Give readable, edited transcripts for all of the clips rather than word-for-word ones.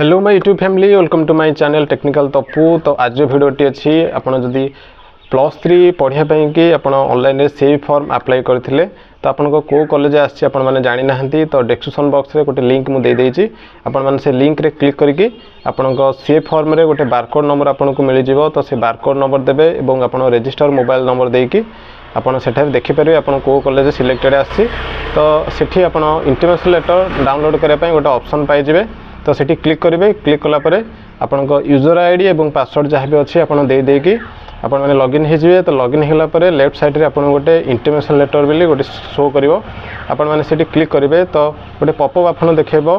Hello my YouTube family welcome to my channel technical Tapu. तो आज भिडियोटी अच्छी आपड़ जदि +3 पढ़ाई कि आप ऑनलाइन से फॉर्म अप्लाई करते तो आपको कौ कॉलेज आसी आपने जानी ना तो डिस्क्रिप्शन बॉक्स रे गोटे लिंक मुझे देदेजी आपण से लिंक रे क्लिक करके आपण सी फॉर्म रे गोटे बारकोड नंबर आपको मिल जाव तो से बारकोड नंबर देवे और आप रजिस्टर मोबाइल नंबर देकी आपड़ से देखिपारे आप कौ कॉलेज सिलेक्टेड आसी तो सेठी आप इंटीमेशन लेटर डाउनलोड करने गोटे ऑप्शन पाइबे तो सेठी क्लिक करेंगे। क्लिक कलापर आपण यूजर आईडी और पासवर्ड जहाँ भी अच्छी आपड़ देदेकी आप लॉगिन हो तो लॉगिन होगापर लेफ्ट साइड रे आपन गोटे इंटीमेशन लेटर बोली गोटे शो करिवो आपण माने सेठी क्लिक करेंगे तो गोटे पॉपअप आपन देखेबो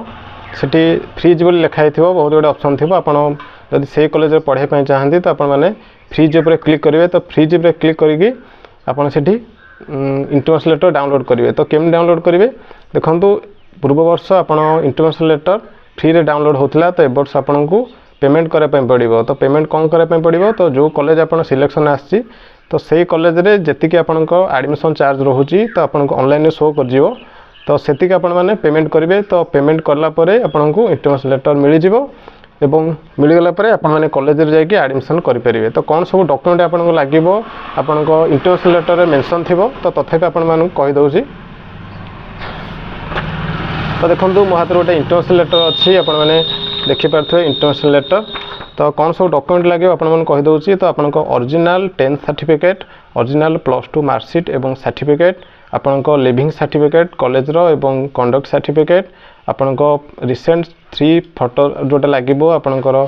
सेठी फ्रीज बोली लिखाई थिबो बहुत गोटे ऑप्शन थिबो आपण जदि से कॉलेज रे पढ़ाई पई चाहंती तो आपण माने फ्रीज ऊपर क्लिक करेंगे तो फ्रीज ऊपर क्लिक करके आपण सेठी इंटीमेशन लेटर डाउनलोड करेंगे। तो केम डाउनलोड करेंगे देखंतु पूर्व वर्ष आपण इंटीमेशन लेटर फ्री रे डाउनलोड होता तो ए वर्ष आपन को पेमेंट करने पड़ो तो पेमेंट कौन करने पड़ो तो जो कॉलेज आप सिलेक्शन आसी तो से कॉलेज रे जति आपण एडमिशन चार्ज रोचे तो आपन को ऑनलाइन शो कर तो सेतिक आपण माने पेमेंट करेंगे। तो पेमेंट कलापर आपन को इंटीमेशन लेटर मिल जाव एवं मिलगला आपण मैंने कॉलेज रे जाके एडमिशन करेंगे। तो कौन सब डॉक्यूमेंट आपन को लगे आपन को इंटीमेशन लेटर रे मेंशन थी तो तथापि आपण मानू कहीदे। तो देखो मो हाथ गोटे इंटीमेशन लेटर अच्छी आप देखिपे इंटीमेशन लेटर तो कौन सब डॉक्यूमेंट लगे आपको कहीदे। तो आपन original 10th certificate original +2 marksheet एवं सर्टिफिकेट आपन लिविंग सर्टिफिकेट कॉलेज रो एवं कंडक्ट सर्टिफिकेट आपन रिसेंट 3 फोटो जोटा लगे आपंकर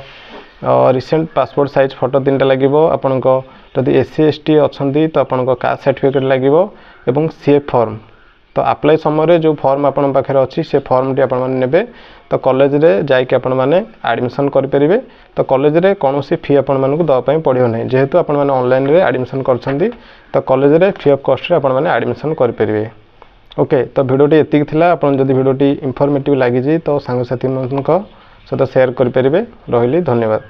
रिसेंट पासपोर्ट साइज फोटो 3टा लगे आपन जदि SC ST अच्छा तो आपन कास्ट सर्टिफिकेट लगे एवं CF फॉर्म तो अप्लाई समय जो फॉर्म आपन पाखे अच्छी से फॉर्म टी आप तो कॉलेज रे जाइए आपण मैंने एडमिशन करेंगे। तो कॉलेज रे कौन सी फी आपण मानक दवाई पड़ो ना जेहेतु आपण मैंने ऑनलाइन रे एडमिशन कर तो कॉलेज रे फ्री ऑफ कॉस्ट रे आपण मैंने एडमिशन करेंगे। ओके तो भिडियोटी एतिक थिला आपण जदि भिडियोटी इनफॉर्मेटिव लगी तो सांगसाथी सहित शेयर करेंगे। रही धन्यवाद।